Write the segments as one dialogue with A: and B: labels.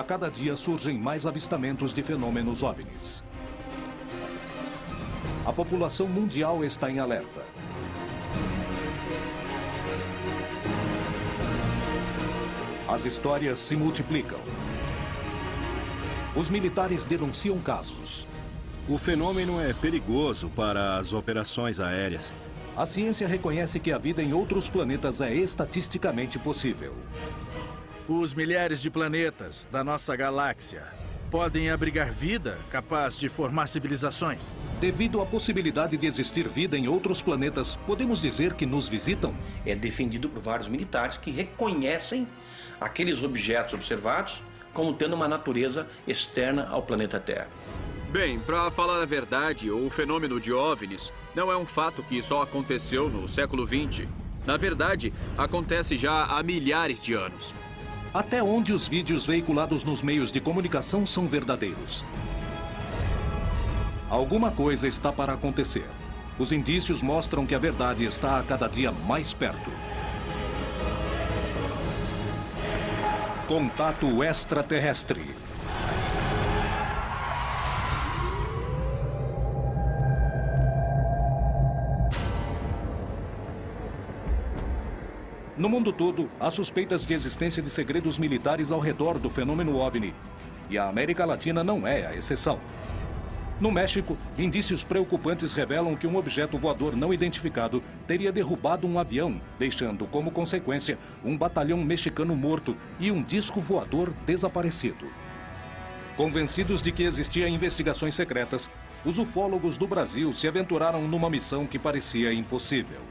A: a cada dia surgem mais avistamentos de fenômenos OVNIs. A população mundial está em alerta. As histórias se multiplicam. Os militares denunciam casos.
B: O fenômeno é perigoso para as operações aéreas.
A: A ciência reconhece que a vida em outros planetas é estatisticamente possível.
C: Os milhares de planetas da nossa galáxia podem abrigar vida capaz de formar civilizações.
A: Devido à possibilidade de existir vida em outros planetas, podemos dizer que nos visitam?
D: É defendido por vários militares que reconhecem aqueles objetos observados como tendo uma natureza externa ao planeta Terra.
E: Bem, para falar a verdade, o fenômeno de OVNIs não é um fato que só aconteceu no século XX. Na verdade, acontece já há milhares de anos.
A: Até onde os vídeos veiculados nos meios de comunicação são verdadeiros? Alguma coisa está para acontecer. Os indícios mostram que a verdade está a cada dia mais perto. Contato extraterrestre. No mundo todo, há suspeitas de existência de segredos militares ao redor do fenômeno OVNI. E a América Latina não é a exceção. No México, indícios preocupantes revelam que um objeto voador não identificado teria derrubado um avião, deixando como consequência um batalhão mexicano morto e um disco voador desaparecido. Convencidos de que existiam investigações secretas, os ufólogos do Brasil se aventuraram numa missão que parecia impossível: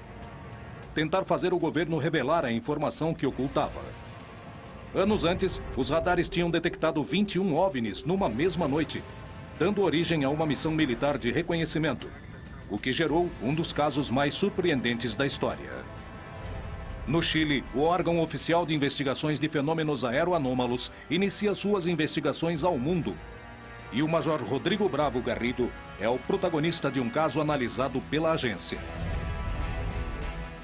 A: tentar fazer o governo revelar a informação que ocultava. Anos antes, os radares tinham detectado 21 OVNIs numa mesma noite, dando origem a uma missão militar de reconhecimento, o que gerou um dos casos mais surpreendentes da história. No Chile, o órgão oficial de investigações de fenômenos aeroanômalos inicia suas investigações ao mundo. E o Major Rodrigo Bravo Garrido é o protagonista de um caso analisado pela agência.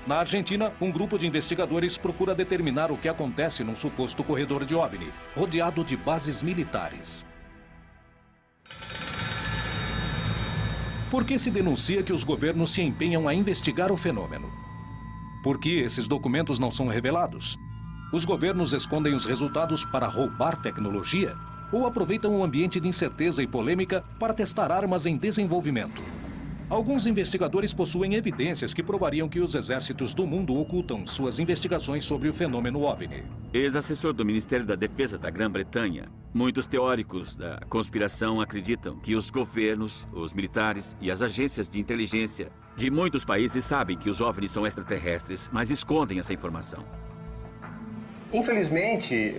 A: Na Argentina, um grupo de investigadores procura determinar o que acontece num suposto corredor de OVNI, rodeado de bases militares. Por que se denuncia que os governos se empenham a investigar o fenômeno? Por que esses documentos não são revelados? Os governos escondem os resultados para roubar tecnologia? Ou aproveitam um ambiente de incerteza e polêmica para testar armas em desenvolvimento? Alguns investigadores possuem evidências que provariam que os exércitos do mundo ocultam suas investigações sobre o fenômeno OVNI.
F: Ex-assessor do Ministério da Defesa da Grã-Bretanha, muitos teóricos da conspiração acreditam que os governos, os militares e as agências de inteligência de muitos países sabem que os OVNIs são extraterrestres, mas escondem essa informação.
G: Infelizmente,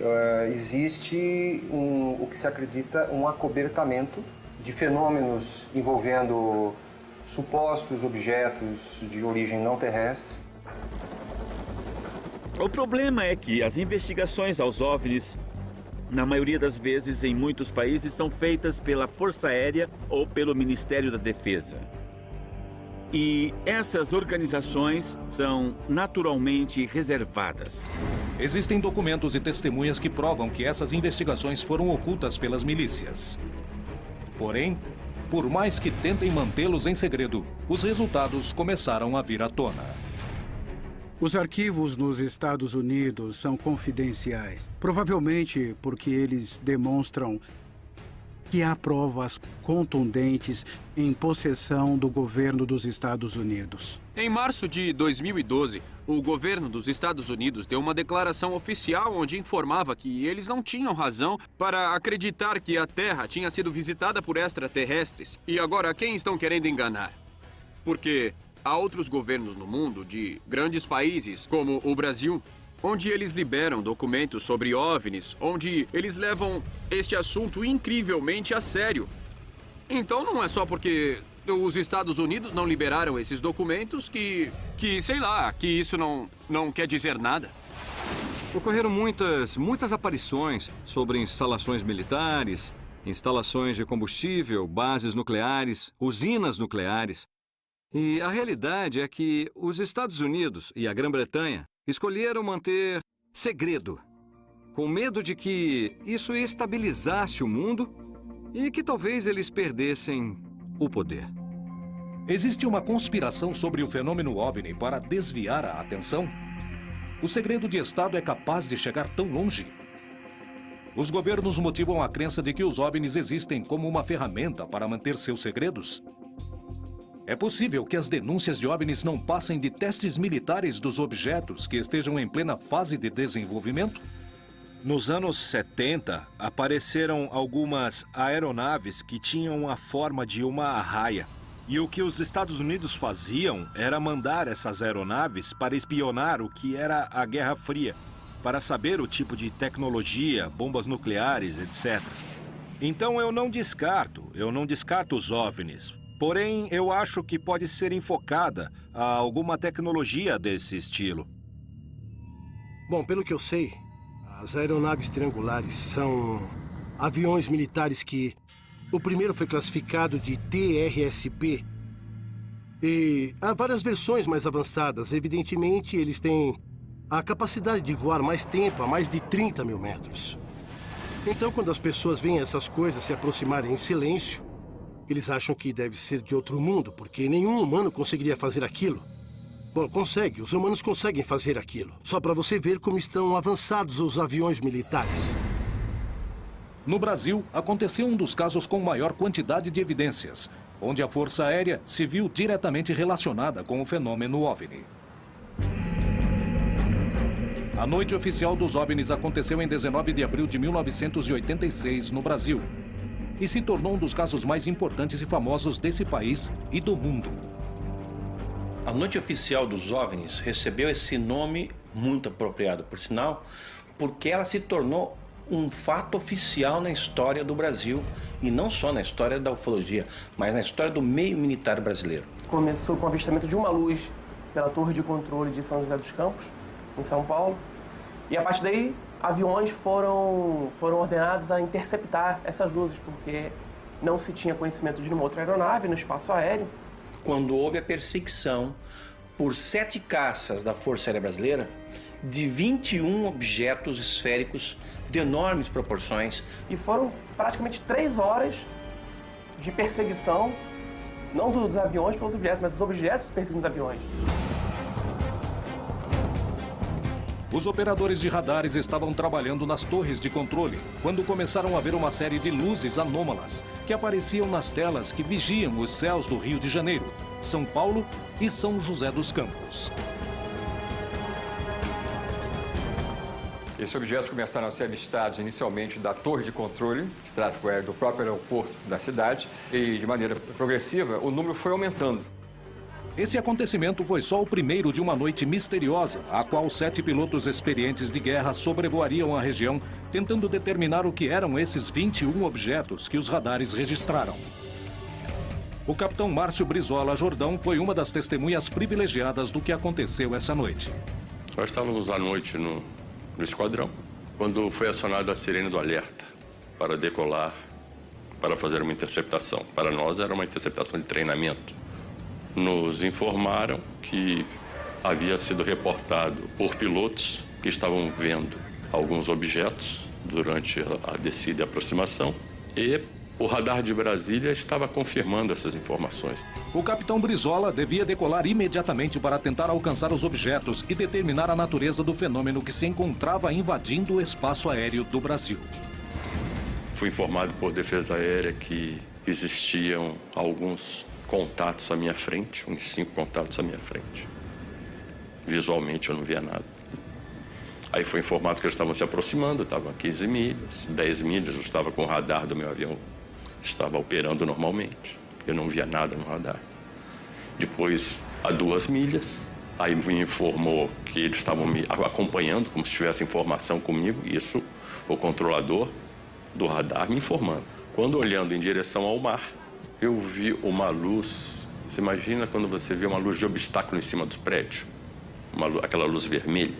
G: existe o que se acredita um acobertamento de fenômenos envolvendo supostos objetos de origem não terrestre.
F: O problema é que as investigações aos OVNIs, na maioria das vezes em muitos países, são feitas pela Força Aérea ou pelo Ministério da Defesa. E essas organizações são naturalmente reservadas.
A: Existem documentos e testemunhas que provam que essas investigações foram ocultas pelas milícias. Porém, por mais que tentem mantê-los em segredo, os resultados começaram a vir à tona.
H: Os arquivos nos Estados Unidos são confidenciais, provavelmente porque eles demonstram que há provas contundentes em possessão do governo dos Estados Unidos.
E: Em março de 2012, o governo dos Estados Unidos deu uma declaração oficial onde informava que eles não tinham razão para acreditar que a Terra tinha sido visitada por extraterrestres. E agora, quem estão querendo enganar? Porque há outros governos no mundo, de grandes países, como o Brasil, onde eles liberam documentos sobre OVNIs, onde eles levam este assunto incrivelmente a sério. Então não é só porque os Estados Unidos não liberaram esses documentos que sei lá, que isso não quer dizer nada.
B: Ocorreram muitas aparições sobre instalações militares, instalações de combustível, bases nucleares, usinas nucleares. E a realidade é que os Estados Unidos e a Grã-Bretanha escolheram manter segredo com medo de que isso estabilizasse o mundo e que talvez eles perdessem o poder.
A: Existe uma conspiração sobre o fenômeno OVNI para desviar a atenção? O segredo de Estado é capaz de chegar tão longe? Os governos motivam a crença de que os OVNIs existem como uma ferramenta para manter seus segredos? É possível que as denúncias de OVNIs não passem de testes militares dos objetos que estejam em plena fase de desenvolvimento?
I: Nos anos 70, apareceram algumas aeronaves que tinham a forma de uma arraia. E o que os Estados Unidos faziam era mandar essas aeronaves para espionar o que era a Guerra Fria, para saber o tipo de tecnologia, bombas nucleares, etc. Então eu não descarto os OVNIs. Porém, eu acho que pode ser enfocada a alguma tecnologia desse estilo.
J: Bom, pelo que eu sei, as aeronaves triangulares são aviões militares que... O primeiro foi classificado de TRS-B. E há várias versões mais avançadas. Evidentemente, eles têm a capacidade de voar mais tempo, a mais de 30 mil metros. Então, quando as pessoas veem essas coisas se aproximarem em silêncio, eles acham que deve ser de outro mundo, porque nenhum humano conseguiria fazer aquilo. Bom, consegue. Os humanos conseguem fazer aquilo. Só para você ver como estão avançados os aviões militares.
A: No Brasil, aconteceu um dos casos com maior quantidade de evidências, onde a Força Aérea se viu diretamente relacionada com o fenômeno OVNI. A noite oficial dos OVNIs aconteceu em 19 de abril de 1986, no Brasil, e se tornou um dos casos mais importantes e famosos desse país e do mundo.
D: A noite oficial dos OVNIs recebeu esse nome muito apropriado, por sinal, porque ela se tornou um fato oficial na história do Brasil, e não só na história da ufologia, mas na história do meio militar brasileiro.
K: Começou com o avistamento de uma luz pela torre de controle de São José dos Campos, em São Paulo, e a partir daí aviões foram ordenados a interceptar essas luzes, porque não se tinha conhecimento de nenhuma outra aeronave no espaço aéreo.
D: Quando houve a perseguição por 7 caças da Força Aérea Brasileira, de 21 objetos esféricos de enormes proporções.
K: E foram praticamente 3 horas de perseguição, não dos aviões pelos objetos, mas dos objetos perseguindo os aviões.
A: Os operadores de radares estavam trabalhando nas torres de controle, quando começaram a ver uma série de luzes anômalas que apareciam nas telas que vigiam os céus do Rio de Janeiro, São Paulo e São José dos Campos.
L: Esses objetos começaram a ser avistados inicialmente da torre de controle de tráfego aéreo do próprio aeroporto da cidade e, de maneira progressiva, o número foi aumentando.
A: Esse acontecimento foi só o primeiro de uma noite misteriosa, a qual 7 pilotos experientes de guerra sobrevoariam a região, tentando determinar o que eram esses 21 objetos que os radares registraram. O capitão Márcio Brizola Jordão foi uma das testemunhas privilegiadas do que aconteceu essa noite.
M: Nós estávamos à noite no esquadrão, quando foi acionada a sirene do alerta para decolar, para fazer uma interceptação. Para nós era uma interceptação de treinamento. Nos informaram que havia sido reportado por pilotos que estavam vendo alguns objetos durante a descida e aproximação, e o radar de Brasília estava confirmando essas informações.
A: O capitão Brizola devia decolar imediatamente para tentar alcançar os objetos e determinar a natureza do fenômeno que se encontrava invadindo o espaço aéreo do Brasil.
M: Fui informado por Defesa Aérea que existiam alguns contatos à minha frente, uns 5 contatos à minha frente. Visualmente eu não via nada. Aí foi informado que eles estavam se aproximando, estavam a 15 milhas, 10 milhas, eu estava com o radar do meu avião. Estava operando normalmente. Eu não via nada no radar. Depois, a 2 milhas, aí me informou que eles estavam me acompanhando, como se tivesse informação comigo. Isso, o controlador do radar me informando. Quando olhando em direção ao mar, eu vi uma luz. Você imagina quando você vê uma luz de obstáculo em cima do prédio? Aquela luz vermelha,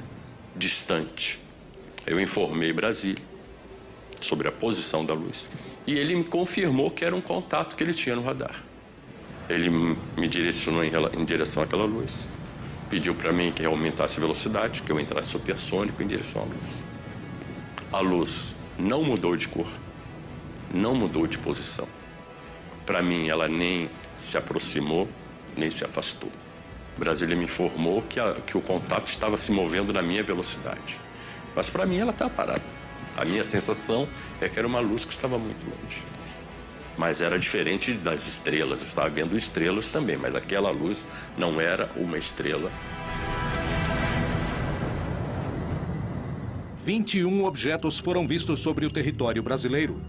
M: distante. Eu informei Brasília sobre a posição da luz. E ele me confirmou que era um contato que ele tinha no radar. Ele me direcionou em direção àquela luz. Pediu para mim que eu aumentasse a velocidade, que eu entrasse supersônico em direção à luz. A luz não mudou de cor, não mudou de posição. Para mim, ela nem se aproximou, nem se afastou. Brasília me informou que o contato estava se movendo na minha velocidade. Mas para mim ela estava parada. A minha sensação é que era uma luz que estava muito longe. Mas era diferente das estrelas. Eu estava vendo estrelas também, mas aquela luz não era uma estrela.
A: 21 objetos foram vistos sobre o território brasileiro,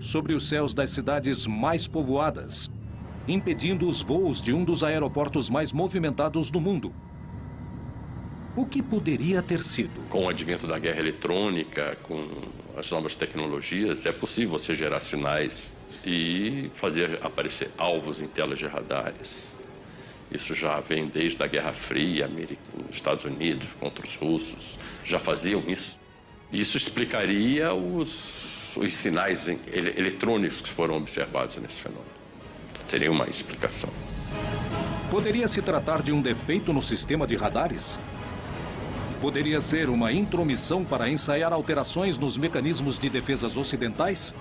A: sobre os céus das cidades mais povoadas, impedindo os voos de um dos aeroportos mais movimentados do mundo. O que poderia ter sido?
M: Com o advento da guerra eletrônica, com as novas tecnologias, é possível você gerar sinais e fazer aparecer alvos em telas de radares. Isso já vem desde a Guerra Fria, os Estados Unidos contra os russos, já faziam isso. Isso explicaria os sinais eletrônicos que foram observados nesse fenômeno. Seria uma explicação.
A: Poderia se tratar de um defeito no sistema de radares? Poderia ser uma intromissão para ensaiar alterações nos mecanismos de defesas ocidentais?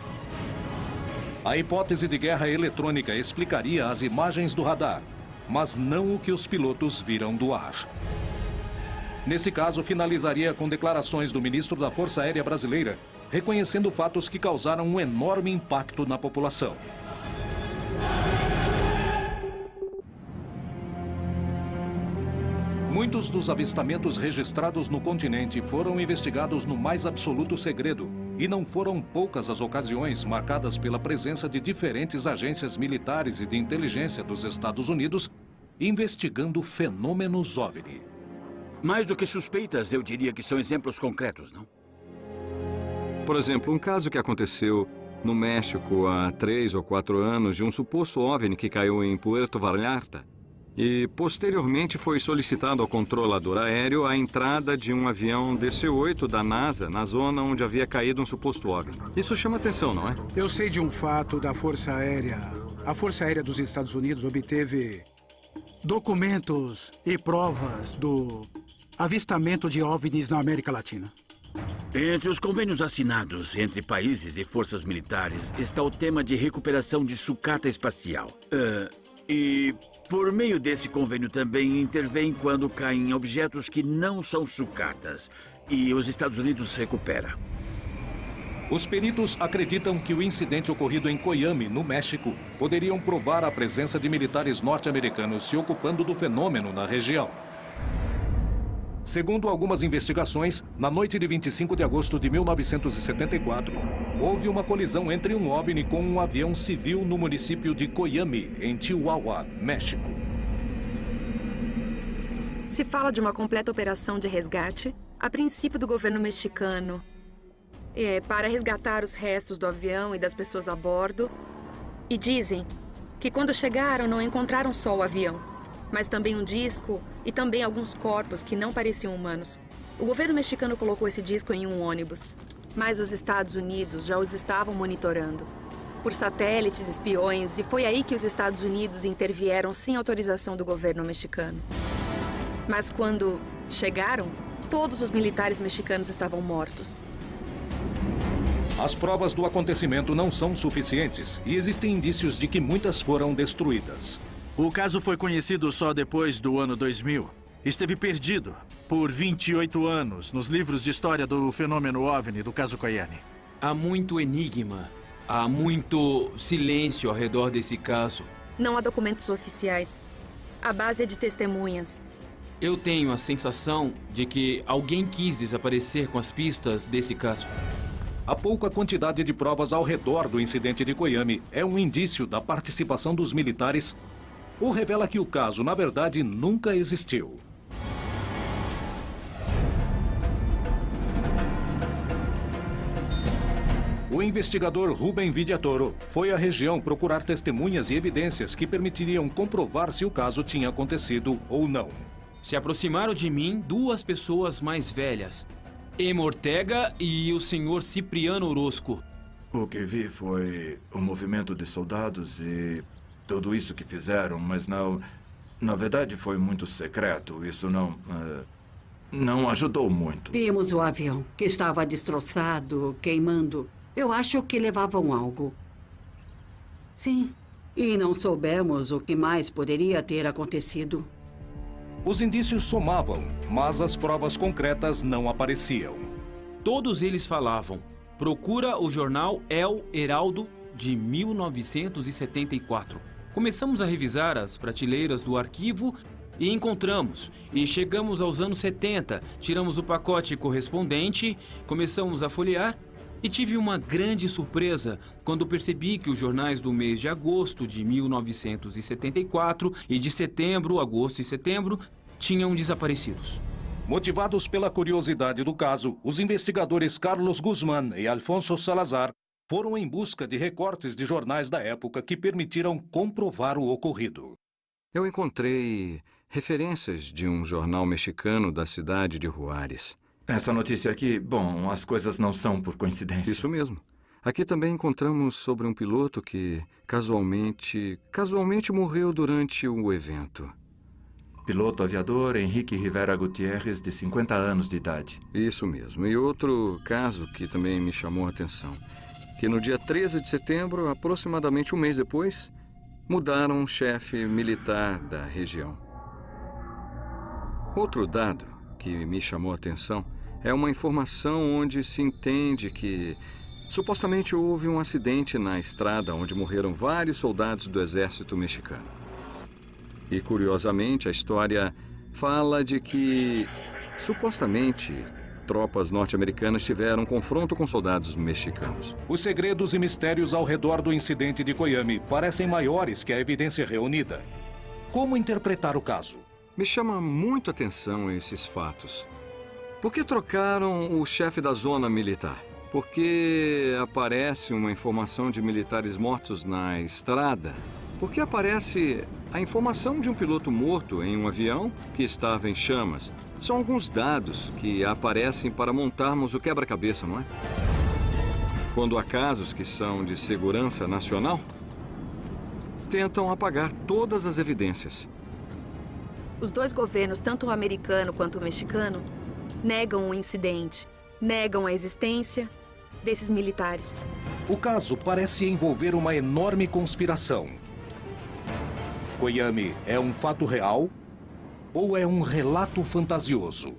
A: A hipótese de guerra eletrônica explicaria as imagens do radar, mas não o que os pilotos viram do ar. Nesse caso, finalizaria com declarações do ministro da Força Aérea Brasileira, reconhecendo fatos que causaram um enorme impacto na população. Muitos dos avistamentos registrados no continente foram investigados no mais absoluto segredo, e não foram poucas as ocasiões marcadas pela presença de diferentes agências militares e de inteligência dos Estados Unidos investigando fenômenos OVNI.
F: Mais do que suspeitas, eu diria que são exemplos concretos, não?
B: Por exemplo, um caso que aconteceu no México há 3 ou 4 anos de um suposto OVNI que caiu em Puerto Vallarta. E, posteriormente, foi solicitado ao controlador aéreo a entrada de um avião DC-8 da NASA na zona onde havia caído um suposto OVNI. Isso chama atenção, não é?
H: Eu sei de um fato da Força Aérea. A Força Aérea dos Estados Unidos obteve documentos e provas do avistamento de OVNIs na América Latina.
F: Entre os convênios assinados entre países e forças militares está o tema de recuperação de sucata espacial. Por meio desse convênio também intervém quando caem objetos que não são sucatas e os Estados Unidos recupera.
A: Os peritos acreditam que o incidente ocorrido em Coyame, no México, poderiam provar a presença de militares norte-americanos se ocupando do fenômeno na região. Segundo algumas investigações, na noite de 25 de agosto de 1974, houve uma colisão entre um OVNI com um avião civil no município de Coyame, em Chihuahua, México.
N: Se fala de uma completa operação de resgate, a princípio do governo mexicano, para resgatar os restos do avião e das pessoas a bordo. E dizem que quando chegaram não encontraram só o avião, mas também um disco e também alguns corpos que não pareciam humanos. O governo mexicano colocou esse disco em um ônibus, mas os Estados Unidos já os estavam monitorando por satélites, espiões, e foi aí que os Estados Unidos intervieram sem autorização do governo mexicano. Mas quando chegaram, todos os militares mexicanos estavam mortos.
A: As provas do acontecimento não são suficientes e existem indícios de que muitas foram destruídas.
C: O caso foi conhecido só depois do ano 2000. Esteve perdido por 28 anos nos livros de história do fenômeno OVNI do caso Coyame.
O: Há muito enigma, há muito silêncio ao redor desse caso.
N: Não há documentos oficiais. A base é de testemunhas.
O: Eu tenho a sensação de que alguém quis desaparecer com as pistas desse caso.
A: A pouca quantidade de provas ao redor do incidente de Coyame é um indício da participação dos militares ou revela que o caso, na verdade, nunca existiu. O investigador Rubem Vidiatoro foi à região procurar testemunhas e evidências que permitiriam comprovar se o caso tinha acontecido ou não.
O: Se aproximaram de mim 2 pessoas mais velhas, Ema Ortega e o senhor Cipriano Orozco.
P: O que vi foi o movimento de soldados e tudo isso que fizeram, mas não... Na verdade, foi muito secreto. Isso não... não ajudou muito.
Q: Vimos o avião, que estava destroçado, queimando. Eu acho que levavam algo. Sim. E não soubemos o que mais poderia ter acontecido.
A: Os indícios somavam, mas as provas concretas não apareciam.
O: Todos eles falavam: procura o jornal El Heraldo de 1974. Começamos a revisar as prateleiras do arquivo e encontramos. E chegamos aos anos 70, tiramos o pacote correspondente, começamos a folhear e tive uma grande surpresa quando percebi que os jornais do mês de agosto de 1974 e de setembro, agosto e setembro tinham desaparecidos.
A: Motivados pela curiosidade do caso, os investigadores Carlos Guzmán e Alfonso Salazar foram em busca de recortes de jornais da época que permitiram comprovar o ocorrido.
B: Eu encontrei referências de um jornal mexicano da cidade de Juárez.
P: Essa notícia aqui, bom, as coisas não são por coincidência.
B: Isso mesmo. Aqui também encontramos sobre um piloto que casualmente morreu durante o evento.
P: Piloto aviador Henrique Rivera Gutierrez, de 50 anos de idade.
B: Isso mesmo. E outro caso que também me chamou a atenção, que no dia 13 de setembro, aproximadamente um mês depois, mudaram um chefe militar da região. Outro dado que me chamou a atenção é uma informação onde se entende que supostamente houve um acidente na estrada onde morreram vários soldados do exército mexicano. E, curiosamente, a história fala de que, supostamente, tropas norte-americanas tiveram um confronto com soldados mexicanos.
A: Os segredos e mistérios ao redor do incidente de Coyame parecem maiores que a evidência reunida. Como interpretar o caso?
B: Me chama muito a atenção esses fatos. Por que trocaram o chefe da zona militar? Por que aparece uma informação de militares mortos na estrada? Por que aparece a informação de um piloto morto em um avião que estava em chamas? São alguns dados que aparecem para montarmos o quebra-cabeça, não é? Quando há casos que são de segurança nacional, tentam apagar todas as evidências.
N: Os dois governos, tanto o americano quanto o mexicano, negam o incidente, negam a existência desses militares.
A: O caso parece envolver uma enorme conspiração. Coyame é um fato real ou é um relato fantasioso?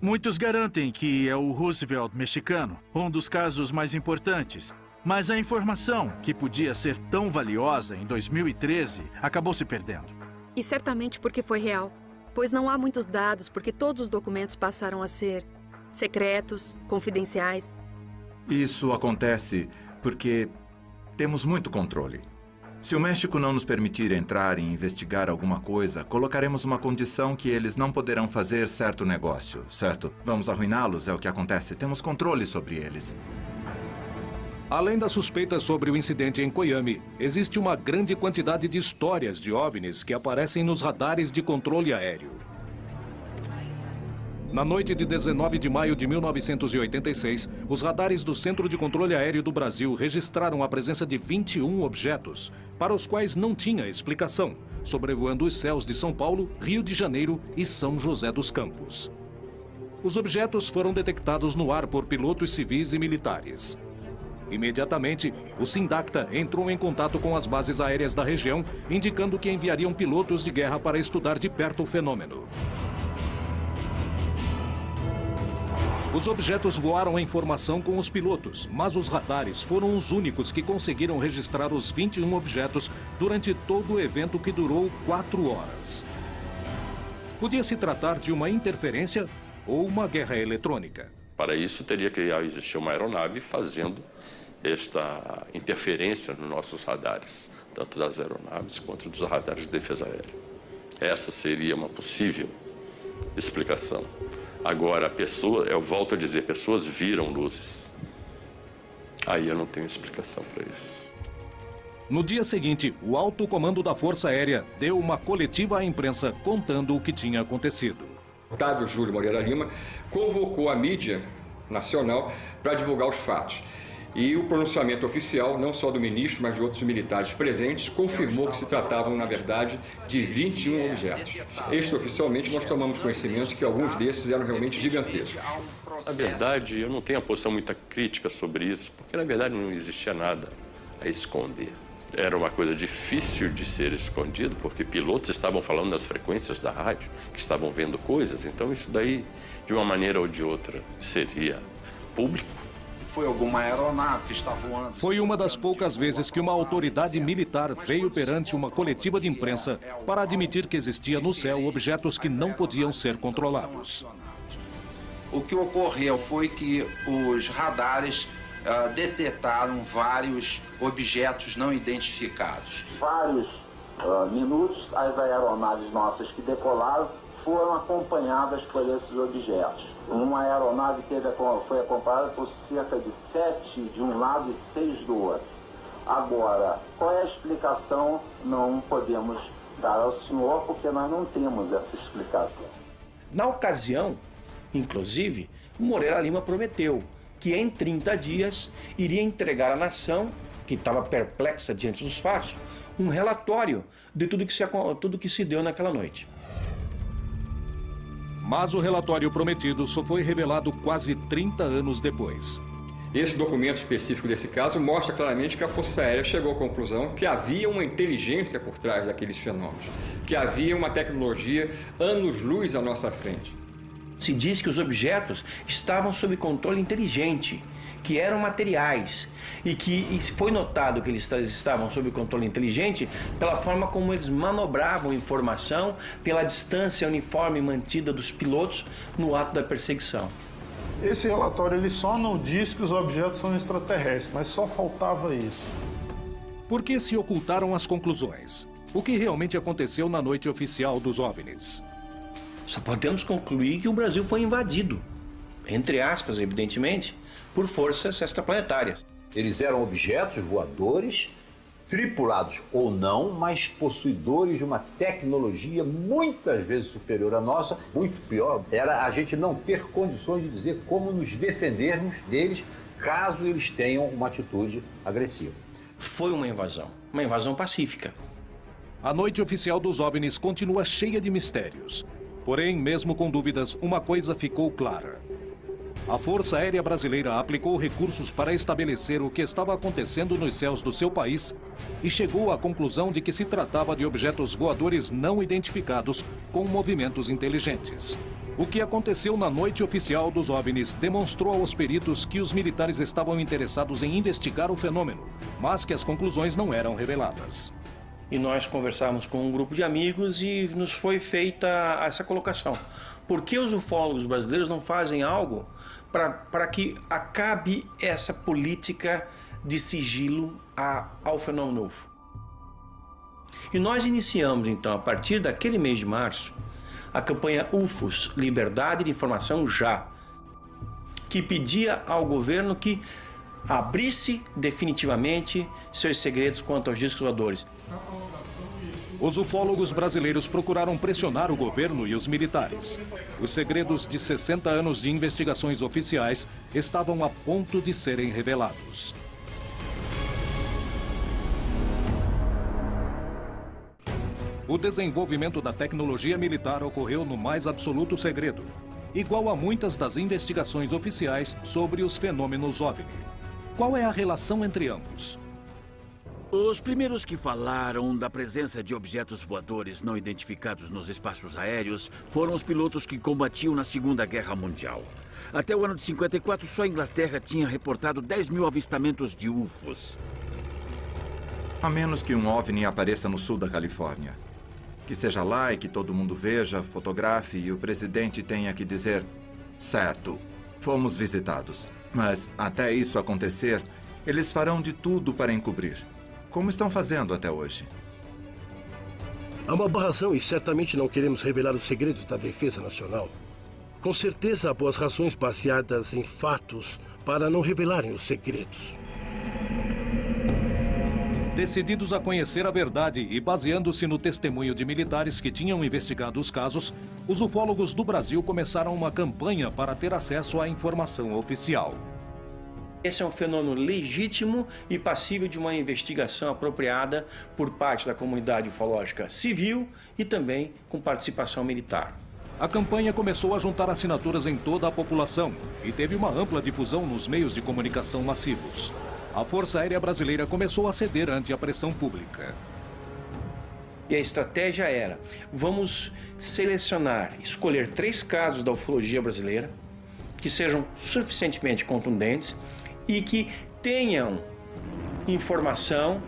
C: Muitos garantem que é o Roosevelt mexicano, um dos casos mais importantes. Mas a informação, que podia ser tão valiosa em 2013, acabou se perdendo.
N: E certamente porque foi real, pois não há muitos dados porque todos os documentos passaram a ser secretos, confidenciais.
P: Isso acontece porque temos muito controle. Se o México não nos permitir entrar e investigar alguma coisa, colocaremos uma condição que eles não poderão fazer certo negócio, certo? Vamos arruiná-los, é o que acontece. Temos controle sobre eles.
A: Além das suspeitas sobre o incidente em Coyame, existe uma grande quantidade de histórias de OVNIs que aparecem nos radares de controle aéreo. Na noite de 19 de maio de 1986, os radares do Centro de Controle Aéreo do Brasil registraram a presença de 21 objetos, para os quais não tinha explicação, sobrevoando os céus de São Paulo, Rio de Janeiro e São José dos Campos. Os objetos foram detectados no ar por pilotos civis e militares. Imediatamente, o Sindacta entrou em contato com as bases aéreas da região, indicando que enviariam pilotos de guerra para estudar de perto o fenômeno. Os objetos voaram em formação com os pilotos, mas os radares foram os únicos que conseguiram registrar os 21 objetos durante todo o evento, que durou 4 horas. Podia se tratar de uma interferência ou uma guerra eletrônica.
M: Para isso, teria que existir uma aeronave fazendo esta interferência nos nossos radares, tanto das aeronaves quanto dos radares de defesa aérea. Essa seria uma possível explicação. Agora, eu volto a dizer, pessoas viram luzes. Aí eu não tenho explicação para isso.
A: No dia seguinte, o alto comando da Força Aérea deu uma coletiva à imprensa contando o que tinha acontecido.
L: Otávio Júlio Moreira Lima convocou a mídia nacional para divulgar os fatos. E o pronunciamento oficial, não só do ministro, mas de outros militares presentes, confirmou que se tratavam, na verdade, de 21 objetos. Extraoficialmente, nós tomamos conhecimento que alguns desses eram realmente gigantescos.
M: Na verdade, eu não tenho uma posição muito crítica sobre isso, porque, na verdade, não existia nada a esconder. Era uma coisa difícil de ser escondido, porque pilotos estavam falando nas frequências da rádio, que estavam vendo coisas, então isso daí, de uma maneira ou de outra, seria público.
R: Foi alguma aeronave que está voando.
A: Foi uma das poucas vezes que uma autoridade militar veio perante uma coletiva de imprensa para admitir que existia no céu objetos que não podiam ser controlados.
R: O que ocorreu foi que os radares detetaram vários objetos não identificados.
S: Vários minutos, as aeronaves nossas que decolaram foram acompanhadas por esses objetos. Uma aeronave foi acompanhada por cerca de 7 de um lado e 6 do outro. Agora, qual é a explicação? Não podemos dar ao senhor, porque nós não temos essa explicação.
D: Na ocasião, inclusive, o Moreira Lima prometeu que em 30 dias iria entregar à nação, que estava perplexa diante dos fatos, um relatório de tudo que se deu naquela noite.
A: Mas o relatório prometido só foi revelado quase 30 anos depois.
L: Esse documento específico desse caso mostra claramente que a Força Aérea chegou à conclusão que havia uma inteligência por trás daqueles fenômenos, que havia uma tecnologia anos-luz à nossa frente.
D: Se diz que os objetos estavam sob controle inteligente, que eram materiais, e que foi notado que eles estavam sob controle inteligente pela forma como eles manobravam informação, pela distância uniforme mantida dos pilotos no ato da perseguição.
T: Esse relatório ele só não diz que os objetos são extraterrestres, mas só faltava isso.
A: Por que se ocultaram as conclusões? O que realmente aconteceu na noite oficial dos OVNIs?
D: Só podemos concluir que o Brasil foi invadido, entre aspas, evidentemente, por forças extraplanetárias.
U: Eles eram objetos voadores, tripulados ou não, mas possuidores de uma tecnologia muitas vezes superior à nossa. Muito pior era a gente não ter condições de dizer como nos defendermos deles, caso eles tenham uma atitude agressiva.
D: Foi uma invasão pacífica.
A: A noite oficial dos OVNIs continua cheia de mistérios. Porém, mesmo com dúvidas, uma coisa ficou clara. A Força Aérea Brasileira aplicou recursos para estabelecer o que estava acontecendo nos céus do seu país e chegou à conclusão de que se tratava de objetos voadores não identificados com movimentos inteligentes. O que aconteceu na noite oficial dos OVNIs demonstrou aos peritos que os militares estavam interessados em investigar o fenômeno, mas que as conclusões não eram reveladas.
D: E nós conversávamos com um grupo de amigos e nos foi feita essa colocação. Por que os ufólogos brasileiros não fazem algo para que acabe essa política de sigilo ao fenômeno UFO? E nós iniciamos, então, a partir daquele mês de março, a campanha UFOS, Liberdade de Informação Já, que pedia ao governo que abrisse definitivamente seus segredos quanto aos discos voadores.
A: Os ufólogos brasileiros procuraram pressionar o governo e os militares. Os segredos de 60 anos de investigações oficiais estavam a ponto de serem revelados. O desenvolvimento da tecnologia militar ocorreu no mais absoluto segredo, igual a muitas das investigações oficiais sobre os fenômenos OVNI. Qual é a relação entre ambos?
V: Os primeiros que falaram da presença de objetos voadores não identificados nos espaços aéreos foram os pilotos que combatiam na Segunda Guerra Mundial. Até o ano de 54, só a Inglaterra tinha reportado 10 mil avistamentos de UFOs.
P: A menos que um OVNI apareça no sul da Califórnia. Que seja lá e que todo mundo veja, fotografe e o presidente tenha que dizer: certo, fomos visitados. Mas até isso acontecer, eles farão de tudo para encobrir. Como estão fazendo até hoje?
J: Há uma boa razão e certamente não queremos revelar os segredos da defesa nacional. Com certeza há boas razões baseadas em fatos para não revelarem os segredos.
A: Decididos a conhecer a verdade e baseando-se no testemunho de militares que tinham investigado os casos, os ufólogos do Brasil começaram uma campanha para ter acesso à informação oficial.
D: Esse é um fenômeno legítimo e passível de uma investigação apropriada por parte da comunidade ufológica civil e também com participação militar.
A: A campanha começou a juntar assinaturas em toda a população e teve uma ampla difusão nos meios de comunicação massivos. A Força Aérea Brasileira começou a ceder ante a pressão pública.
D: E a estratégia era, vamos selecionar, escolher 3 casos da ufologia brasileira que sejam suficientemente contundentes e que tenham informação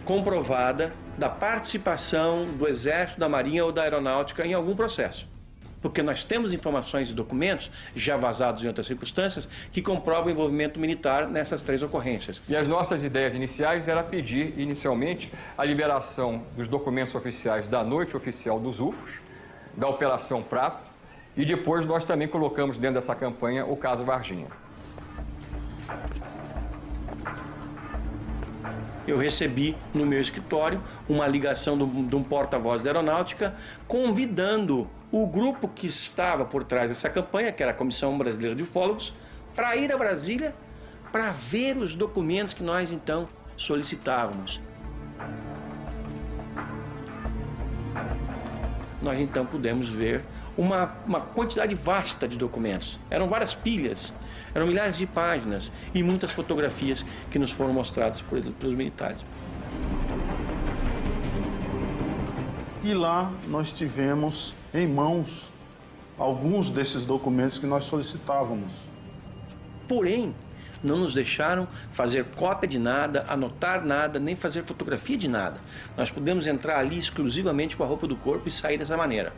D: comprovada da participação do Exército, da Marinha ou da Aeronáutica em algum processo. Porque nós temos informações e documentos, já vazados em outras circunstâncias, que comprovam o envolvimento militar nessas 3 ocorrências.
L: E as nossas ideias iniciais era pedir, inicialmente, a liberação dos documentos oficiais da Noite Oficial dos UFOs, da Operação Prato, e depois nós também colocamos dentro dessa campanha o caso Varginha.
D: Eu recebi no meu escritório uma ligação de um porta-voz da Aeronáutica convidando o grupo que estava por trás dessa campanha, que era a Comissão Brasileira de Ufólogos, para ir a Brasília para ver os documentos que nós então solicitávamos. Nós então pudemos ver uma quantidade vasta de documentos. Eram várias pilhas, eram milhares de páginas e muitas fotografias que nos foram mostradas pelos militares.
T: E lá nós tivemos em mãos alguns desses documentos que nós solicitávamos.
D: Porém, não nos deixaram fazer cópia de nada, anotar nada, nem fazer fotografia de nada. Nós pudemos entrar ali exclusivamente com a roupa do corpo e sair dessa maneira.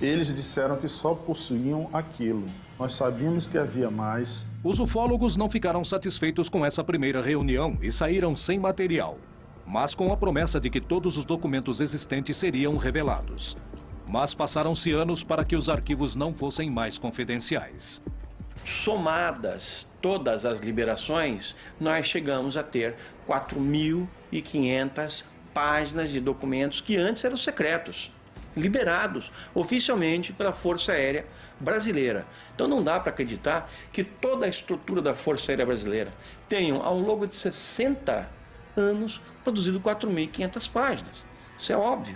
T: Eles disseram que só possuíam aquilo. Nós sabíamos que havia mais.
A: Os ufólogos não ficaram satisfeitos com essa primeira reunião e saíram sem material, mas com a promessa de que todos os documentos existentes seriam revelados. Mas passaram-se anos para que os arquivos não fossem mais confidenciais.
D: Somadas todas as liberações, nós chegamos a ter 4.500 páginas de documentos que antes eram secretos, liberados oficialmente pela Força Aérea Brasileira. Então não dá para acreditar que toda a estrutura da Força Aérea Brasileira tenha, ao longo de 60 anos, produzido 4.500 páginas. Isso é óbvio.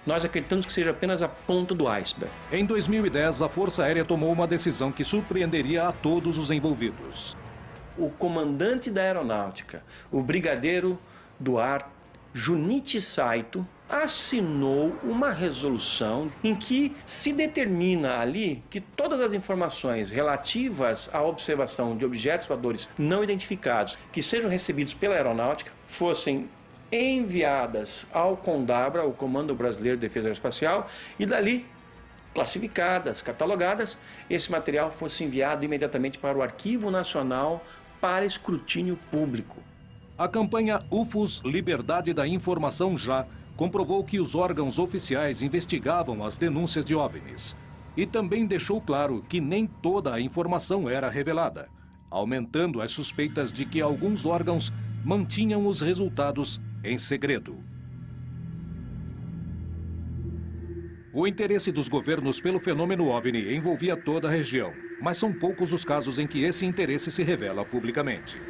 D: Nós acreditamos que seja apenas a ponta do iceberg.
A: Em 2010, a Força Aérea tomou uma decisão que surpreenderia a todos os envolvidos.
D: O comandante da Aeronáutica, o brigadeiro do ar Junichi Saito, assinou uma resolução em que se determina ali que todas as informações relativas à observação de objetos voadores não identificados que sejam recebidos pela Aeronáutica fossem enviadas ao CONDABRA, o Comando Brasileiro de Defesa Aeroespacial, e dali, classificadas, catalogadas, esse material fosse enviado imediatamente para o Arquivo Nacional para escrutínio público.
A: A campanha UFOS Liberdade da Informação Já comprovou que os órgãos oficiais investigavam as denúncias de OVNIs e também deixou claro que nem toda a informação era revelada, aumentando as suspeitas de que alguns órgãos mantinham os resultados em segredo. O interesse dos governos pelo fenômeno OVNI envolvia toda a região, mas são poucos os casos em que esse interesse se revela publicamente.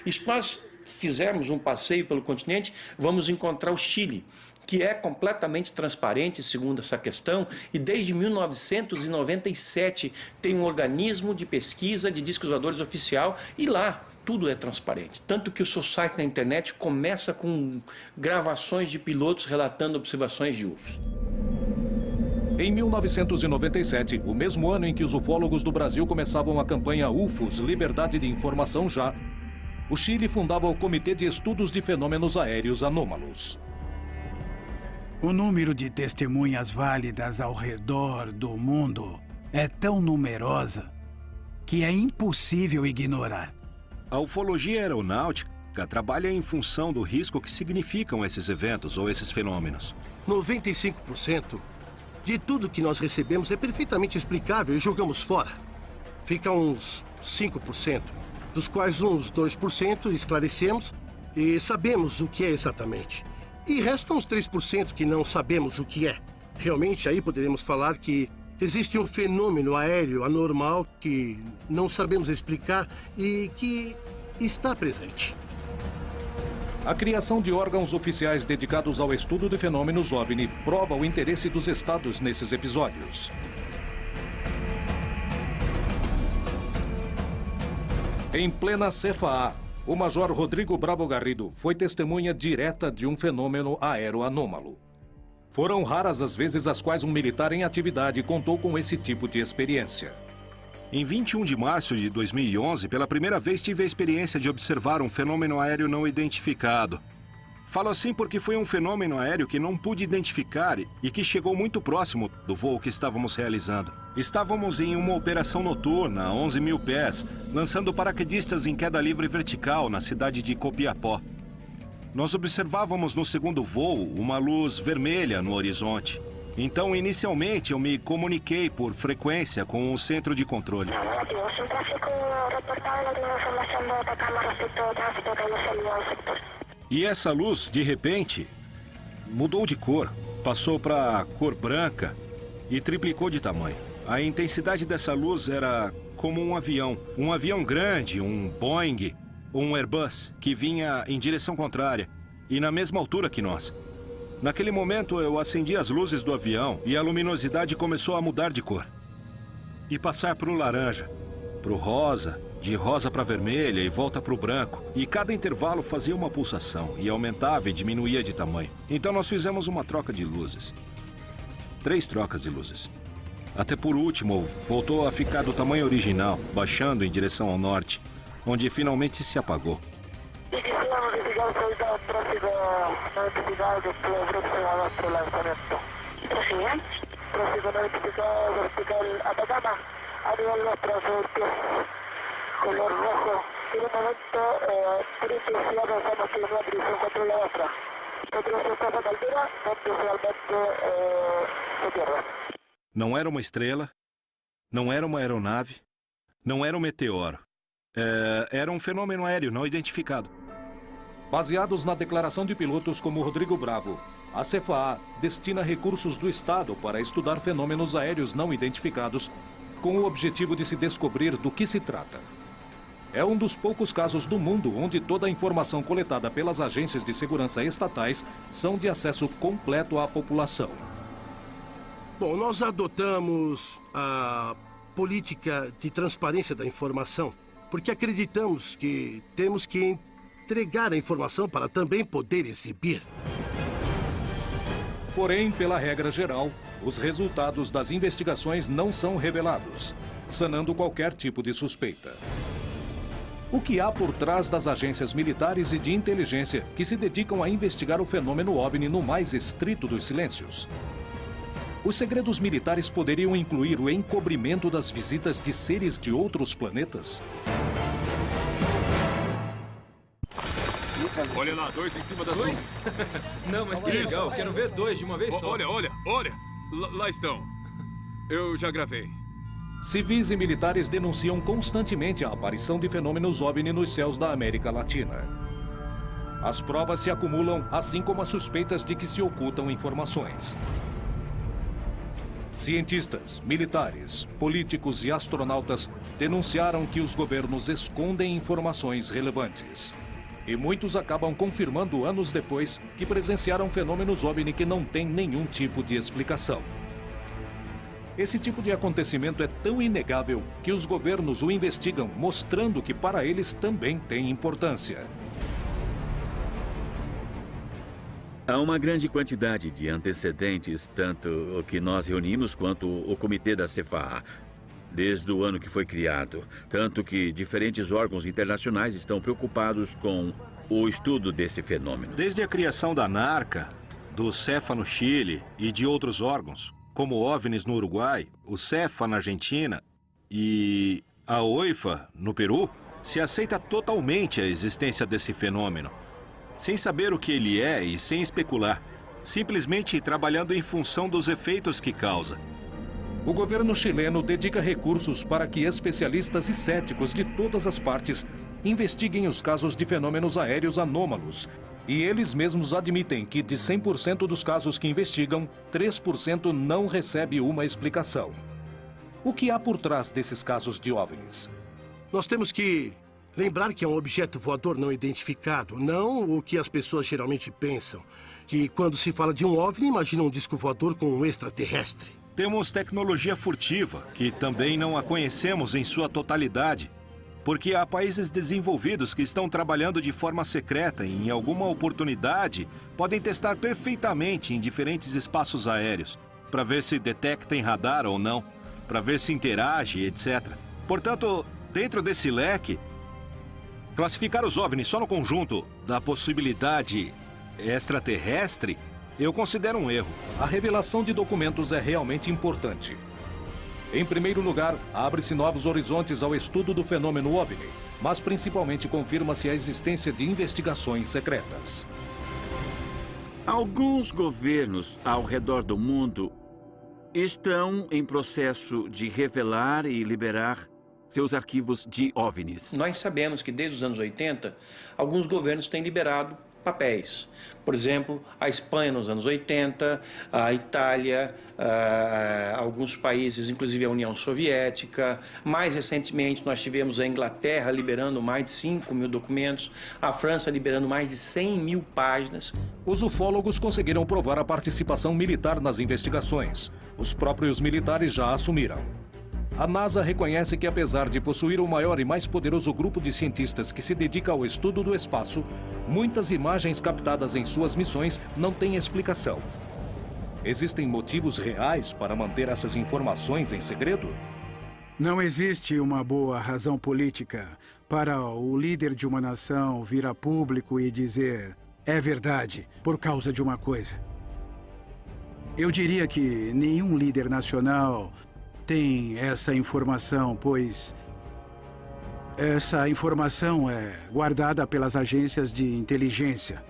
D: E se nós fizermos um passeio pelo continente, vamos encontrar o Chile, que é completamente transparente, segundo essa questão, e desde 1997 tem um organismo de pesquisa de discos voadores oficial, e lá tudo é transparente. Tanto que o seu site na internet começa com gravações de pilotos relatando observações de UFOs.
A: Em 1997, o mesmo ano em que os ufólogos do Brasil começavam a campanha UFOS Liberdade de Informação Já, o Chile fundava o Comitê de Estudos de Fenômenos Aéreos Anômalos.
H: O número de testemunhas válidas ao redor do mundo é tão numerosa que é impossível ignorar.
I: A ufologia aeronáutica trabalha em função do risco que significam esses eventos ou esses fenômenos.
J: 95% de tudo que nós recebemos é perfeitamente explicável e jogamos fora. Fica uns 5%, dos quais uns 2% esclarecemos e sabemos o que é exatamente. E restam uns 3% que não sabemos o que é. Realmente, aí poderíamos falar que existe um fenômeno aéreo anormal que não sabemos explicar e que está presente.
A: A criação de órgãos oficiais dedicados ao estudo de fenômenos OVNI prova o interesse dos estados nesses episódios. Em plena CFA, o Major Rodrigo Bravo Garrido foi testemunha direta de um fenômeno aéreo anômalo. Foram raras as vezes as quais um militar em atividade contou com esse tipo de experiência.
I: Em 21 de março de 2011, pela primeira vez tive a experiência de observar um fenômeno aéreo não identificado. Falo assim porque foi um fenômeno aéreo que não pude identificar e que chegou muito próximo do voo que estávamos realizando. Estávamos em uma operação noturna a 11 mil pés, lançando paraquedistas em queda livre vertical na cidade de Copiapó. Nós observávamos no segundo voo uma luz vermelha no horizonte. Então, inicialmente, eu me comuniquei por frequência com o centro de controle. E essa luz, de repente, mudou de cor. Passou para cor branca e triplicou de tamanho. A intensidade dessa luz era como um avião grande, um Boeing ou um Airbus, que vinha em direção contrária e na mesma altura que nós. Naquele momento, eu acendi as luzes do avião e a luminosidade começou a mudar de cor. E passar para o laranja, para o rosa, de rosa para vermelha e volta para o branco. E cada intervalo fazia uma pulsação e aumentava e diminuía de tamanho. Então nós fizemos uma troca de luzes. 3 trocas de luzes. Até por último, voltou a ficar do tamanho original, baixando em direção ao norte, onde finalmente se apagou. Não era uma estrela, não era uma aeronave, não era um meteoro. Era um fenômeno aéreo não identificado.
A: Baseados na declaração de pilotos como Rodrigo Bravo, a CFA destina recursos do Estado para estudar fenômenos aéreos não identificados com o objetivo de se descobrir do que se trata. É um dos poucos casos do mundo onde toda a informação coletada pelas agências de segurança estatais são de acesso completo à população.
J: Bom, nós adotamos a política de transparência da informação porque acreditamos que temos que entregar a informação para também poder exibir.
A: Porém, pela regra geral, os resultados das investigações não são revelados, sanando qualquer tipo de suspeita. O que há por trás das agências militares e de inteligência que se dedicam a investigar o fenômeno OVNI no mais estrito dos silêncios? Os segredos militares poderiam incluir o encobrimento das visitas de seres de outros planetas?
E: Olha lá, 2 em cima das nuvens.
O: Não, mas que legal, quero ver 2 de uma vez só.
E: Olha. Lá estão. Eu já gravei.
A: Civis e militares denunciam constantemente a aparição de fenômenos OVNI nos céus da América Latina. As provas se acumulam, assim como as suspeitas de que se ocultam informações. Cientistas, militares, políticos e astronautas denunciaram que os governos escondem informações relevantes. E muitos acabam confirmando anos depois que presenciaram fenômenos OVNI que não têm nenhum tipo de explicação. Esse tipo de acontecimento é tão inegável que os governos o investigam, mostrando que para eles também tem importância.
V: Há uma grande quantidade de antecedentes, tanto o que nós reunimos quanto o comitê da CFA, desde o ano que foi criado. Tanto que diferentes órgãos internacionais estão preocupados com o estudo desse fenômeno.
I: Desde a criação da NARCA, do CEFA no Chile e de outros órgãos, como o OVNIs no Uruguai, o CEFA na Argentina e a OIFA no Peru, se aceita totalmente a existência desse fenômeno, sem saber o que ele é e sem especular, simplesmente trabalhando em função dos efeitos que causa.
A: O governo chileno dedica recursos para que especialistas e céticos de todas as partes investiguem os casos de fenômenos aéreos anômalos. E eles mesmos admitem que de 100% dos casos que investigam, 3% não recebe uma explicação. O que há por trás desses casos de OVNIs?
J: Nós temos que lembrar que é um objeto voador não identificado, não o que as pessoas geralmente pensam. Que quando se fala de um OVNI, imaginam um disco voador com um extraterrestre.
I: Temos tecnologia furtiva, que também não a conhecemos em sua totalidade. Porque há países desenvolvidos que estão trabalhando de forma secreta e, em alguma oportunidade, podem testar perfeitamente em diferentes espaços aéreos, para ver se detectem radar ou não, para ver se interage, etc. Portanto, dentro desse leque, classificar os OVNIs só no conjunto da possibilidade extraterrestre, eu considero um erro.
A: A revelação de documentos é realmente importante. Em primeiro lugar, abre-se novos horizontes ao estudo do fenômeno OVNI, mas principalmente confirma-se a existência de investigações secretas.
V: Alguns governos ao redor do mundo estão em processo de revelar e liberar seus arquivos de OVNIs.
D: Nós sabemos que desde os anos 80, alguns governos têm liberado papéis. Por exemplo, a Espanha nos anos 80, a Itália, alguns países, inclusive a União Soviética. Mais recentemente, nós tivemos a Inglaterra liberando mais de 5 mil documentos, a França liberando mais de 100 mil páginas.
A: Os ufólogos conseguiram provar a participação militar nas investigações. Os próprios militares já assumiram. A NASA reconhece que, apesar de possuir o maior e mais poderoso grupo de cientistas que se dedica ao estudo do espaço, muitas imagens captadas em suas missões não têm explicação. Existem motivos reais para manter essas informações em segredo?
H: Não existe uma boa razão política para o líder de uma nação vir a público e dizer é verdade por causa de uma coisa. Eu diria que nenhum líder nacional tem essa informação, pois essa informação é guardada pelas agências de inteligência.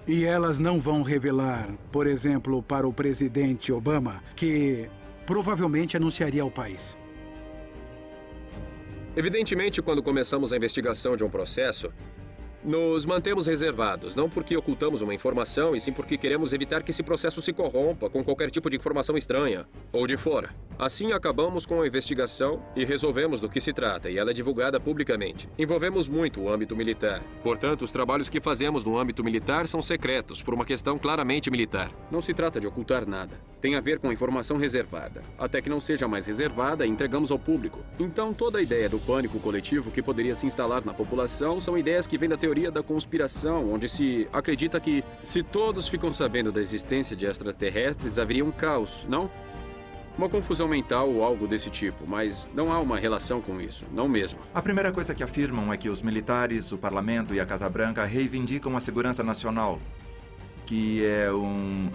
H: E elas não vão revelar, por exemplo, para o presidente Obama, que provavelmente anunciaria ao país.
G: Evidentemente, quando começamos a investigação de um processo, nos mantemos reservados, não porque ocultamos uma informação, e sim porque queremos evitar que esse processo se corrompa com qualquer tipo de informação estranha ou de fora. Assim, acabamos com a investigação e resolvemos do que se trata, e ela é divulgada publicamente. Envolvemos muito o âmbito militar. Portanto, os trabalhos que fazemos no âmbito militar são secretos, por uma questão claramente militar. Não se trata de ocultar nada. Tem a ver com informação reservada. Até que não seja mais reservada, entregamos ao público. Então, toda a ideia do pânico coletivo que poderia se instalar na população são ideias que vêm da teoria da conspiração, onde se acredita que, se todos ficam sabendo da existência de extraterrestres, haveria um caos, não? Uma confusão mental ou algo desse tipo, mas não há uma relação com isso, não mesmo.
P: A primeira coisa que afirmam é que os militares, o Parlamento e a Casa Branca reivindicam a segurança nacional, que é um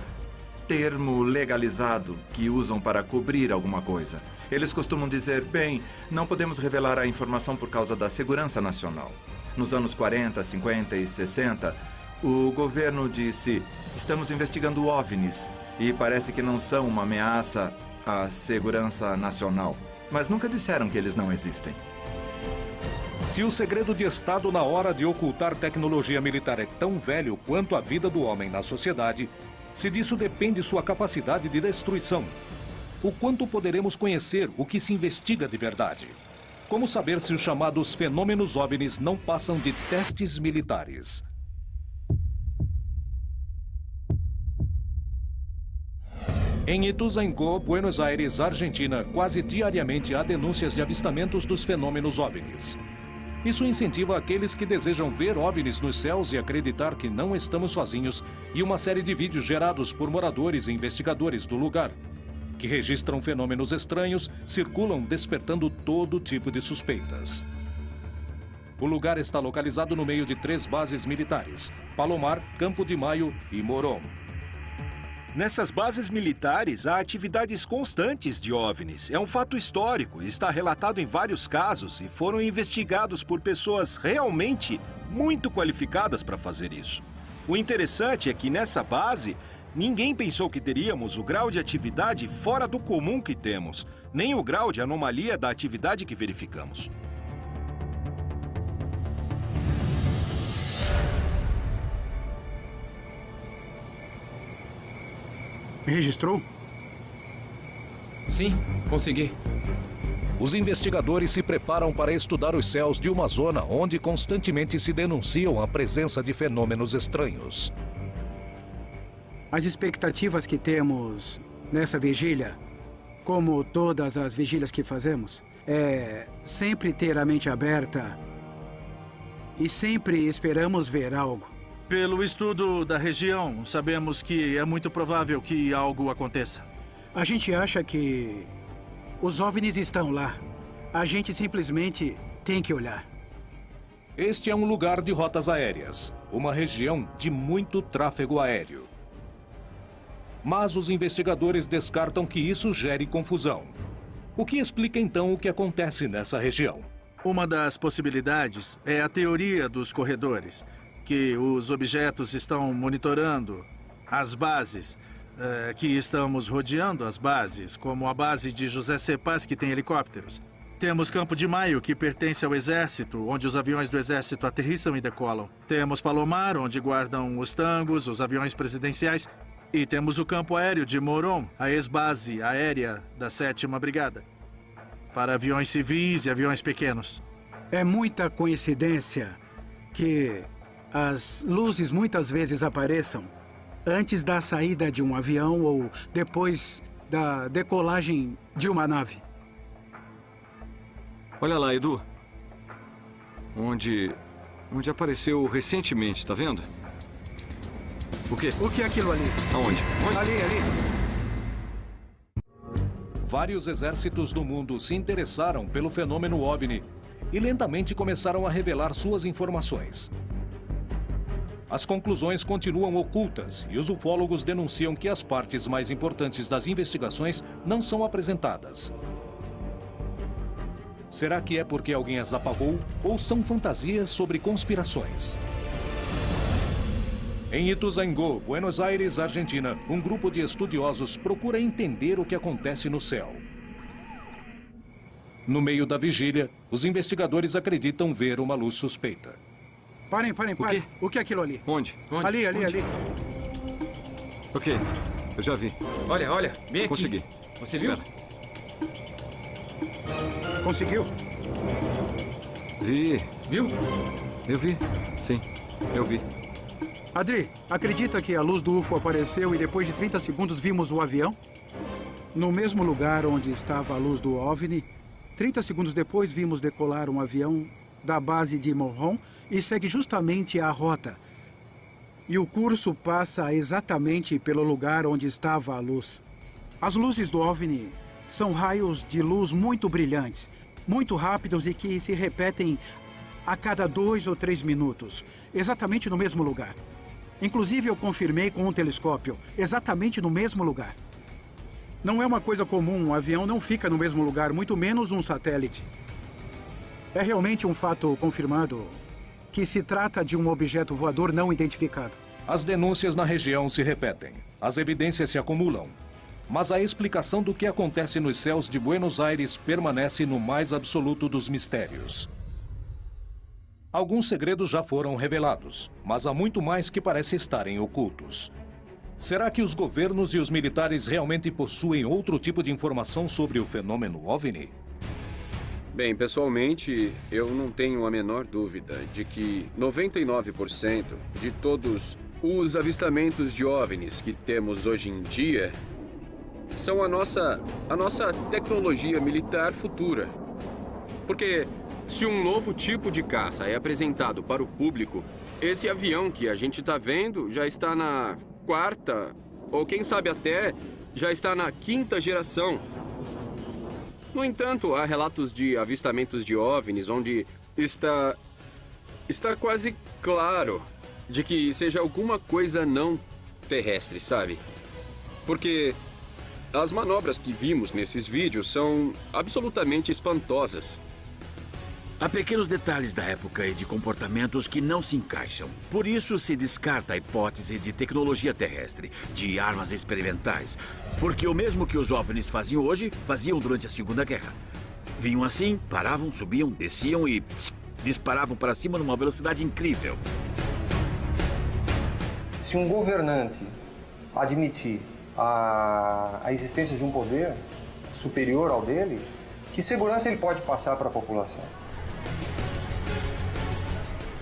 P: termo legalizado que usam para cobrir alguma coisa. Eles costumam dizer, bem, não podemos revelar a informação por causa da segurança nacional. Nos anos 40, 50 e 60, o governo disse, estamos investigando OVNIs e parece que não são uma ameaça à segurança nacional. Mas nunca disseram que eles não existem.
A: Se o segredo de Estado na hora de ocultar tecnologia militar é tão velho quanto a vida do homem na sociedade, se disso depende sua capacidade de destruição, o quanto poderemos conhecer o que se investiga de verdade? Como saber se os chamados fenômenos OVNIs não passam de testes militares? Em Ituzaingó, Buenos Aires, Argentina, quase diariamente há denúncias de avistamentos dos fenômenos OVNIs. Isso incentiva aqueles que desejam ver OVNIs nos céus e acreditar que não estamos sozinhos, e uma série de vídeos gerados por moradores e investigadores do lugar, que registram fenômenos estranhos, circulam despertando todo tipo de suspeitas. O lugar está localizado no meio de 3 bases militares: Palomar, Campo de Maio e Morón.
I: Nessas bases militares, há atividades constantes de OVNIs. É um fato histórico, está relatado em vários casos e foram investigados por pessoas realmente muito qualificadas para fazer isso. O interessante é que nessa base, ninguém pensou que teríamos o grau de atividade fora do comum que temos, nem o grau de anomalia da atividade que verificamos.
H: Registrou?
O: Sim, consegui.
A: Os investigadores se preparam para estudar os céus de uma zona onde constantemente se denunciam a presença de fenômenos estranhos.
H: As expectativas que temos nessa vigília, como todas as vigílias que fazemos, é sempre ter a mente aberta e sempre esperamos ver algo.
C: Pelo estudo da região, sabemos que é muito provável que algo aconteça.
H: A gente acha que os OVNIs estão lá. A gente simplesmente tem que olhar.
A: Este é um lugar de rotas aéreas, uma região de muito tráfego aéreo. Mas os investigadores descartam que isso gere confusão. O que explica então o que acontece nessa região?
C: Uma das possibilidades é a teoria dos corredores, que os objetos estão monitorando as bases, que estamos rodeando as bases, como a base de José C. Paz, que tem helicópteros. Temos Campo de Maio, que pertence ao Exército, onde os aviões do Exército aterrissam e decolam. Temos Palomar, onde guardam os tangos, os aviões presidenciais. E temos o campo aéreo de Moron, a ex-base aérea da 7ª Brigada, para aviões civis e aviões pequenos.
H: É muita coincidência que as luzes muitas vezes apareçam antes da saída de um avião ou depois da decolagem de uma nave.
B: Olha lá, Edu. Onde apareceu recentemente, tá vendo? O quê?
H: O que é aquilo ali?
B: Aonde?
H: Ali.
A: Vários exércitos do mundo se interessaram pelo fenômeno OVNI e lentamente começaram a revelar suas informações. As conclusões continuam ocultas e os ufólogos denunciam que as partes mais importantes das investigações não são apresentadas. Será que é porque alguém as apagou ou são fantasias sobre conspirações? Em Ituzaingó, Buenos Aires, Argentina, um grupo de estudiosos procura entender o que acontece no céu. No meio da vigília, os investigadores acreditam ver uma luz suspeita.
H: Parem. O que é aquilo ali?
B: Onde?
H: Ali.
B: Ok, eu já vi.
O: Olha, vem aqui.
B: Consegui.
O: Você viu?
B: Espera.
H: Conseguiu?
B: Vi.
O: Viu?
B: Eu vi. Sim, eu vi.
H: Adri, acredita que a luz do UFO apareceu e depois de 30 segundos vimos o avião? No mesmo lugar onde estava a luz do OVNI, 30 segundos depois vimos decolar um avião da base de Moron e segue justamente a rota. E o curso passa exatamente pelo lugar onde estava a luz. As luzes do OVNI são raios de luz muito brilhantes, muito rápidos e que se repetem a cada 2 ou 3 minutos, exatamente no mesmo lugar. Inclusive, eu confirmei com um telescópio, exatamente no mesmo lugar. Não é uma coisa comum, um avião não fica no mesmo lugar, muito menos um satélite. É realmente um fato confirmado que se trata de um objeto voador não identificado.
A: As denúncias na região se repetem, as evidências se acumulam. Mas a explicação do que acontece nos céus de Buenos Aires permanece no mais absoluto dos mistérios. Alguns segredos já foram revelados, mas há muito mais que parece estarem ocultos. Será que os governos e os militares realmente possuem outro tipo de informação sobre o fenômeno OVNI?
G: Bem, pessoalmente, eu não tenho a menor dúvida de que 99% de todos os avistamentos de OVNIs que temos hoje em dia são a nossa tecnologia militar futura. Porque se um novo tipo de caça é apresentado para o público, esse avião que a gente está vendo já está na 4ª, ou quem sabe até já está na 5ª geração. No entanto, há relatos de avistamentos de OVNIs onde está quase claro de que seja alguma coisa não terrestre, sabe? Porque as manobras que vimos nesses vídeos são absolutamente espantosas.
V: Há pequenos detalhes da época e de comportamentos que não se encaixam. Por isso se descarta a hipótese de tecnologia terrestre, de armas experimentais. Porque o mesmo que os OVNIs faziam hoje, faziam durante a Segunda Guerra. Vinham assim, paravam, subiam, desciam e disparavam para cima numa velocidade incrível.
F: Se um governante admitir a existência de um poder, superior ao dele, que segurança ele pode passar para a população?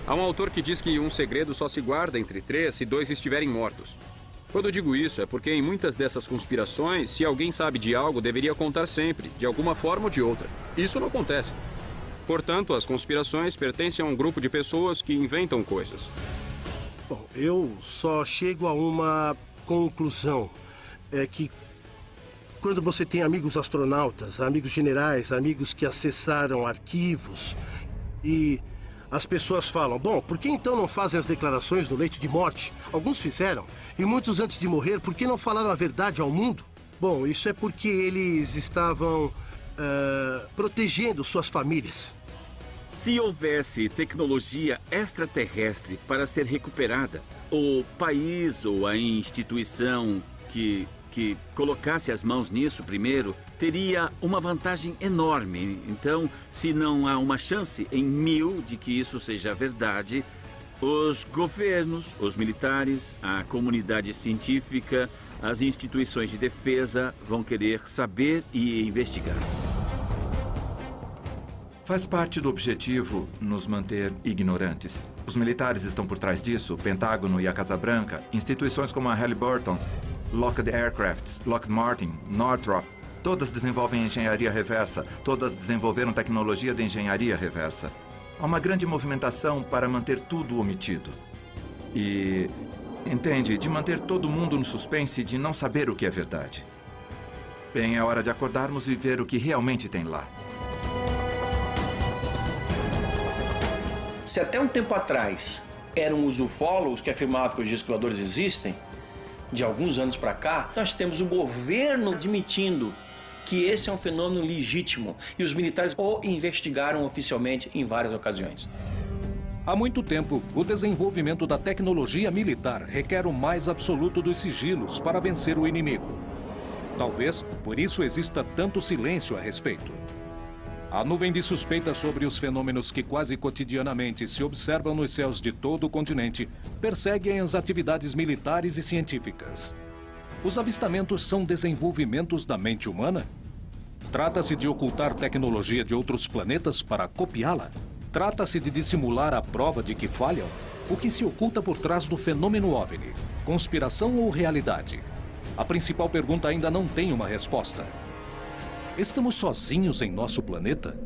G: Há um autor que diz que um segredo só se guarda entre 3 se 2 estiverem mortos. Quando eu digo isso, é porque em muitas dessas conspirações, se alguém sabe de algo, deveria contar sempre, de alguma forma ou de outra. Isso não acontece. Portanto, as conspirações pertencem a um grupo de pessoas que inventam coisas.
J: Bom, eu só chego a uma conclusão. É que quando você tem amigos astronautas, amigos generais, amigos que acessaram arquivos e as pessoas falam, bom, por que então não fazem as declarações no leito de morte? Alguns fizeram. E muitos antes de morrer, por que não falaram a verdade ao mundo? Bom, isso é porque eles estavam protegendo suas famílias.
V: Se houvesse tecnologia extraterrestre para ser recuperada, o país ou a instituição que colocasse as mãos nisso primeiro teria uma vantagem enorme. Então, se não há uma chance em 1000 de que isso seja verdade, os governos, os militares, a comunidade científica, as instituições de defesa vão querer saber e investigar.
P: Faz parte do objetivo nos manter ignorantes. Os militares estão por trás disso, o Pentágono e a Casa Branca, instituições como a Halliburton, Lockheed Aircraft, Lockheed Martin, Northrop, todas desenvolvem engenharia reversa, todas desenvolveram tecnologia de engenharia reversa. Há uma grande movimentação para manter tudo omitido. E, entende, de manter todo mundo no suspense de não saber o que é verdade. Bem, é hora de acordarmos e ver o que realmente tem lá.
D: Se até um tempo atrás eram os ufólogos que afirmavam que os discos voadores existem, de alguns anos para cá, nós temos o governo admitindo que esse é um fenômeno legítimo e os militares o investigaram oficialmente em várias ocasiões.
A: Há muito tempo, o desenvolvimento da tecnologia militar requer o mais absoluto dos sigilos para vencer o inimigo. Talvez por isso exista tanto silêncio a respeito. A nuvem de suspeitas sobre os fenômenos que quase cotidianamente se observam nos céus de todo o continente perseguem as atividades militares e científicas. Os avistamentos são desenvolvimentos da mente humana? Trata-se de ocultar tecnologia de outros planetas para copiá-la? Trata-se de dissimular a prova de que falham? O que se oculta por trás do fenômeno OVNI? Conspiração ou realidade? A principal pergunta ainda não tem uma resposta. Estamos sozinhos em nosso planeta?